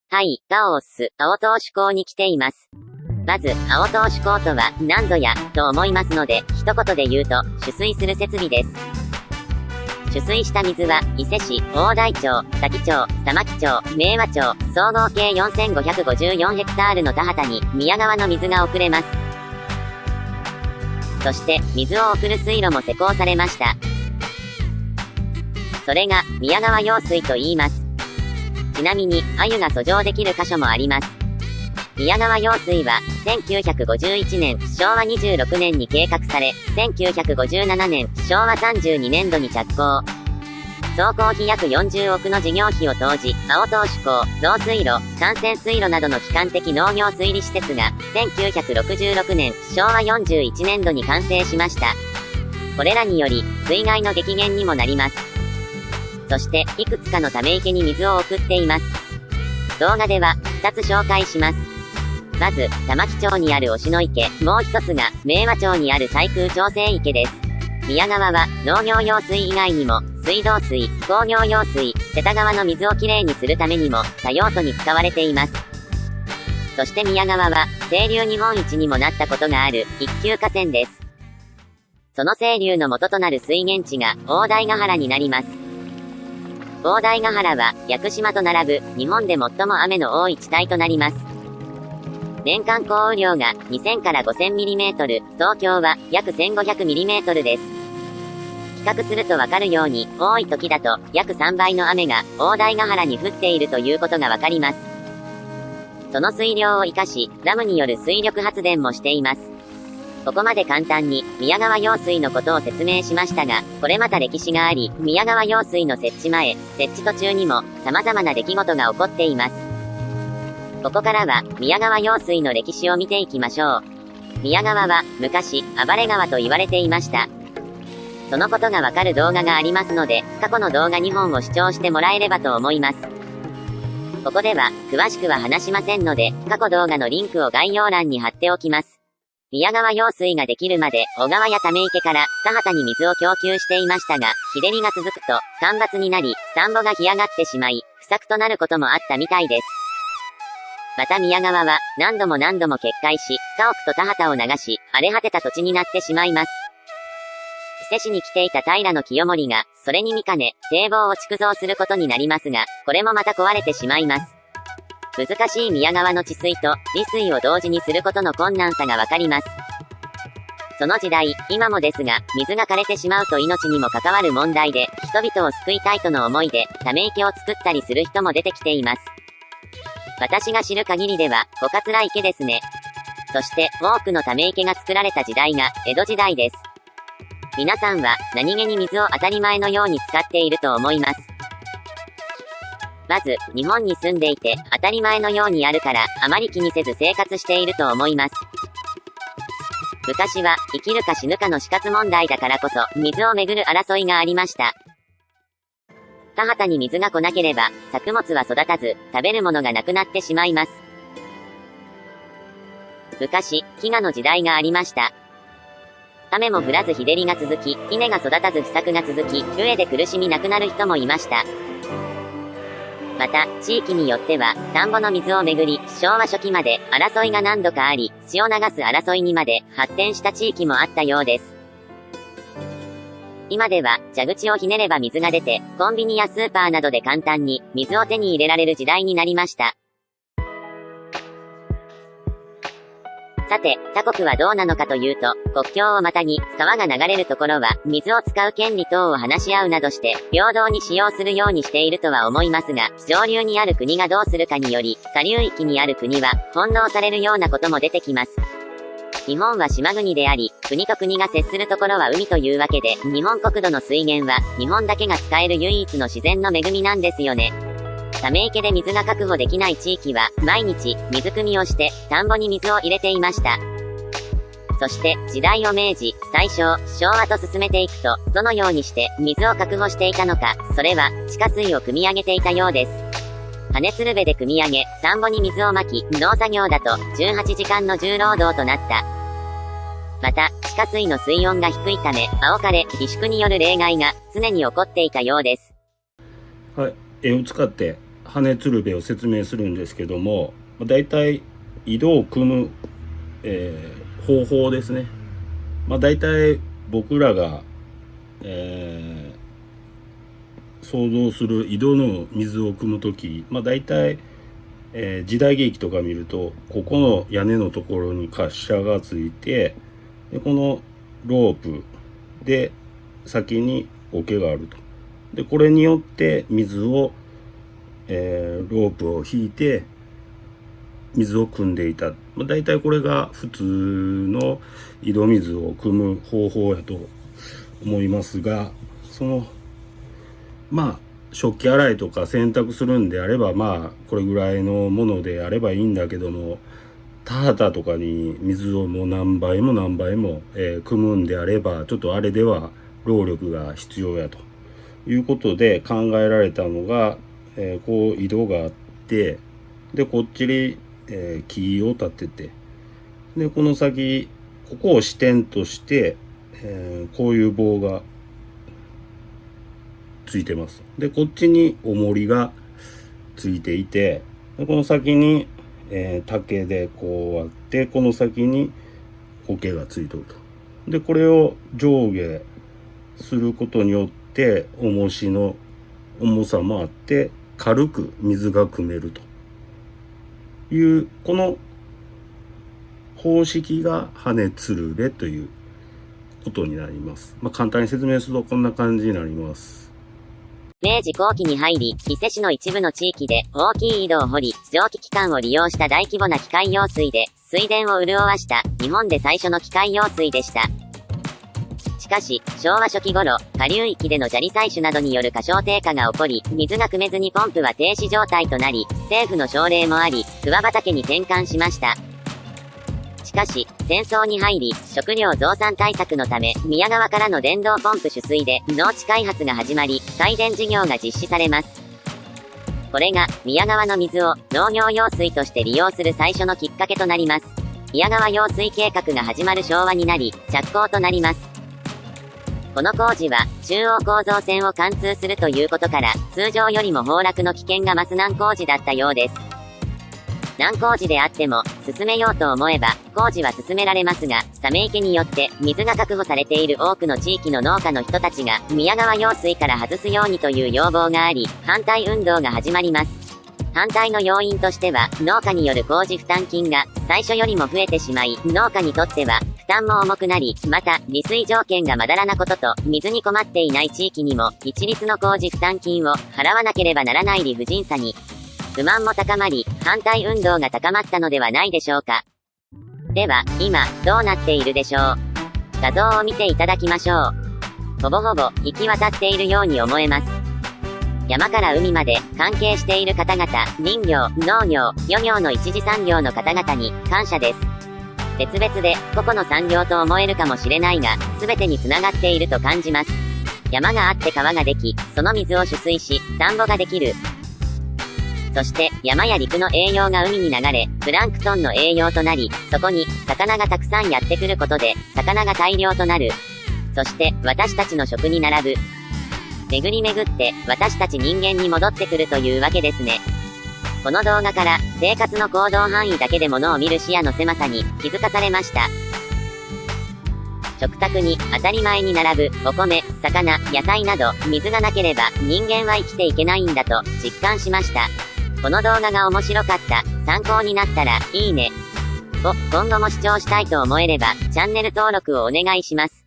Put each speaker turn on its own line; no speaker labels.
はい、ガオス、青投手港に来ています。まず、青投手港とは何ぞや、と思いますので、一言で言うと、取水する設備です。取水した水は、伊勢市、大台町、佐木町、玉木町、明和町、総合計4554ヘクタールの田畑に、宮川の水が送れます。そして、水を送る水路も施工されました。それが、宮川用水と言います。ちなみに、鮎が遡上できる箇所もあります。宮川用水は、1951年、昭和26年に計画され、1957年、昭和32年度に着工。総工費約40億の事業費を投じ、青投手港、造水路、幹線水路などの基幹的農業水利施設が、1966年、昭和41年度に完成しました。これらにより、水害の激減にもなります。そして、いくつかのため池に水を送っています。動画では、2つ紹介します。まず、玉木町にある忍野池、もう一つが、明和町にある対空調整池です。宮川は、農業用水以外にも、水道水、工業用水、瀬田川の水をきれいにするためにも、多用途に使われています。そして宮川は、清流日本一にもなったことがある、一級河川です。その清流の元となる水源地が、大台ヶ原になります。大台ヶ原は、屋久島と並ぶ、日本で最も雨の多い地帯となります。年間降雨量が2000から 5000mm、東京は約 1500mm です。比較するとわかるように、多い時だと約3倍の雨が大台ヶ原に降っているということがわかります。その水量を活かし、ダムによる水力発電もしています。ここまで簡単に宮川用水のことを説明しましたが、これまた歴史があり、宮川用水の設置前、設置途中にも様々な出来事が起こっています。ここからは、宮川用水の歴史を見ていきましょう。宮川は、昔、暴れ川と言われていました。そのことがわかる動画がありますので、過去の動画2本を視聴してもらえればと思います。ここでは、詳しくは話しませんので、過去動画のリンクを概要欄に貼っておきます。宮川用水ができるまで、小川やため池から、田畑に水を供給していましたが、日照りが続くと、干ばつになり、田んぼが干上がってしまい、不作となることもあったみたいです。また宮川は、何度も決壊し、家屋と田畑を流し、荒れ果てた土地になってしまいます。伊勢市に来ていた平清盛が、それに見かね、堤防を築造することになりますが、これもまた壊れてしまいます。難しい宮川の治水と、利水を同時にすることの困難さがわかります。その時代、今もですが、水が枯れてしまうと命にも関わる問題で、人々を救いたいとの思いで、ため池を作ったりする人も出てきています。私が知る限りでは、小桂池ですね。そして、多くのため池が作られた時代が、江戸時代です。皆さんは、何気に水を当たり前のように使っていると思います。まず、日本に住んでいて、当たり前のようにあるから、あまり気にせず生活していると思います。昔は、生きるか死ぬかの死活問題だからこそ、水をめぐる争いがありました。田畑に水が来なければ、作物は育たず、食べるものがなくなってしまいます。昔、飢餓の時代がありました。雨も降らず日照りが続き、稲が育たず不作が続き、飢えで苦しみ亡くなる人もいました。また、地域によっては、田んぼの水をめぐり、昭和初期まで、争いが何度かあり、血を流す争いにまで、発展した地域もあったようです。今では、蛇口をひねれば水が出て、コンビニやスーパーなどで簡単に、水を手に入れられる時代になりました。さて、他国はどうなのかというと、国境をまたぎ、川が流れるところは、水を使う権利等を話し合うなどして、平等に使用するようにしているとは思いますが、上流にある国がどうするかにより、下流域にある国は、翻弄されるようなことも出てきます。日本は島国であり、国と国が接するところは海というわけで、日本国土の水源は、日本だけが使える唯一の自然の恵みなんですよね。ため池で水が確保できない地域は、毎日、水汲みをして、田んぼに水を入れていました。そして、時代を明治、大正、昭和と進めていくと、どのようにして水を確保していたのか、それは、地下水を汲み上げていたようです。羽鶴瓶で汲み上げ、田んぼに水をまき、農作業だと、18時間の重労働となった。また、地下水の水温が低いため、青枯れ、萎縮による冷害が常に起こっていたようです。
はい、絵を使って羽鶴瓶を説明するんですけども、だいたい井戸を組む、方法ですね。だいたい僕らが、想像する井戸の水を汲むとき、だいたい、時代劇とか見ると、ここの屋根のところに滑車がついて、でこのロープで先に桶があると。でこれによって水を、ロープを引いて水を汲んでいた。だいたいこれが普通の井戸水を汲む方法やと思いますが、食器洗いとか洗濯するんであればこれぐらいのものであればいいんだけども、田畑とかに水をもう何倍も何倍も、汲むんであれば、ちょっとあれでは労力が必要やということで考えられたのが、こう井戸があって、でこっちに、木を立てて、でこの先ここを支点として、こういう棒がついてます。でこっちに重りがついていて、でこの先に、竹でこうあって、この先に桶がついてると。でこれを上下することによって重しの重さもあって軽く水が汲めるという、この方式が羽鶴瓶ということになります。簡単に説明するとこんな感じになります。
明治後期に入り、伊勢市の一部の地域で大きい井戸を掘り、蒸気機関を利用した大規模な機械用水で水田を潤わした日本で最初の機械用水でした。しかし、昭和初期頃、下流域での砂利採取などによる過小低下が起こり、水が汲めずにポンプは停止状態となり、政府の奨励もあり、桑畑に転換しました。しかし、戦争に入り、食料増産対策のため、宮川からの電動ポンプ取水で農地開発が始まり、開田事業が実施されます。これが、宮川の水を農業用水として利用する最初のきっかけとなります。宮川用水計画が始まる昭和になり、着工となります。この工事は、中央構造線を貫通するということから、通常よりも崩落の危険が増す難工事だったようです。難工事であっても、進めようと思えば、工事は進められますが、ため池によって、水が確保されている多くの地域の農家の人たちが、宮川用水から外すようにという要望があり、反対運動が始まります。反対の要因としては、農家による工事負担金が、最初よりも増えてしまい、農家にとっては、負担も重くなり、また、利水条件がまだらなことと、水に困っていない地域にも、一律の工事負担金を払わなければならない理不尽さに、不満も高まり、反対運動が高まったのではないでしょうか。では、今、どうなっているでしょう。画像を見ていただきましょう。ほぼほぼ、行き渡っているように思えます。山から海まで、関係している方々、林業、農業、漁業の一次産業の方々に、感謝です。別々で、個々の産業と思えるかもしれないが、すべてにつながっていると感じます。山があって川ができ、その水を取水し、田んぼができる。そして山や陸の栄養が海に流れ、プランクトンの栄養となり、そこに魚がたくさんやってくることで、魚が大量となる。そして私たちの食に並ぶ。巡り巡って私たち人間に戻ってくるというわけですね。この動画から生活の行動範囲だけで物を見る視野の狭さに気づかされました。食卓に当たり前に並ぶお米、魚、野菜など水がなければ人間は生きていけないんだと実感しました。この動画が面白かった、参考になったらいいねを今後も視聴したいと思えればチャンネル登録をお願いします。